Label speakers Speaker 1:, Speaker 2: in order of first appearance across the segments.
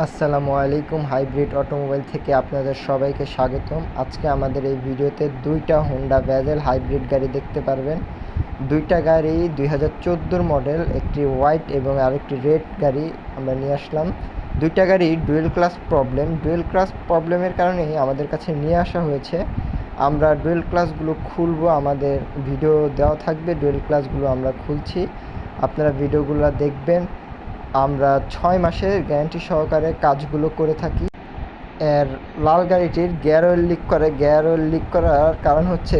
Speaker 1: আসসালামু আলাইকুম। Hybrid automobile থেকে আপনাদের সবাইকে স্বাগতম। আজকে আমাদের এই ভিডিওতে দুইটা হোন্ডা ভেজেল হাইব্রিড গাড়ি দেখতে পারবেন। দুইটা গাড়ি 2014 মডেল, একটি হোয়াইট এবং আরেকটি রেড গাড়ি আমরা নিয়ে আসলাম। দুইটা গাড়ি ডুয়েল ক্লাস প্রবলেমের কারণেই আমাদের কাছে নিয়ে আসা হয়েছে। আমরা ডুয়েল ক্লাসগুলো খুলবো, আমাদের ভিডিও দেওয়া থাকবে, ডুয়েল ক্লাসগুলো আমরা খুলছি, আপনারা ভিডিওগুলো দেখবেন। আমরা 6 মাসের গ্যারান্টি সহকারে কাজগুলো করে থাকি। এর লাল গাড়িটির গিয়ার অয়েল লিক করার কারণ হচ্ছে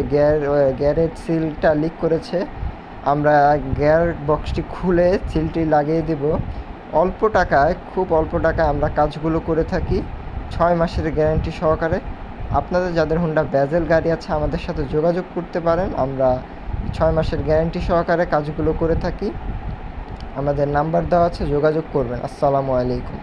Speaker 1: গিয়ারের সিলটা লিক করেছে। আমরা গিয়ার বক্সটি খুলে সিলটি লাগিয়ে দেব। খুব অল্প টাকায় আমরা কাজগুলো করে থাকি 6 মাসের গ্যারান্টি সহকারে। আপনাদের যাদের হোন্ডা ভেজেল গাড়ি আছে আমাদের সাথে যোগাযোগ করতে পারেন। আমরা 6 মাসের গ্যারান্টি সহকারে কাজগুলো করে থাকি। আমাদের নাম্বার দেওয়া আছে, যোগাযোগ করবেন। আসসালামু আলাইকুম।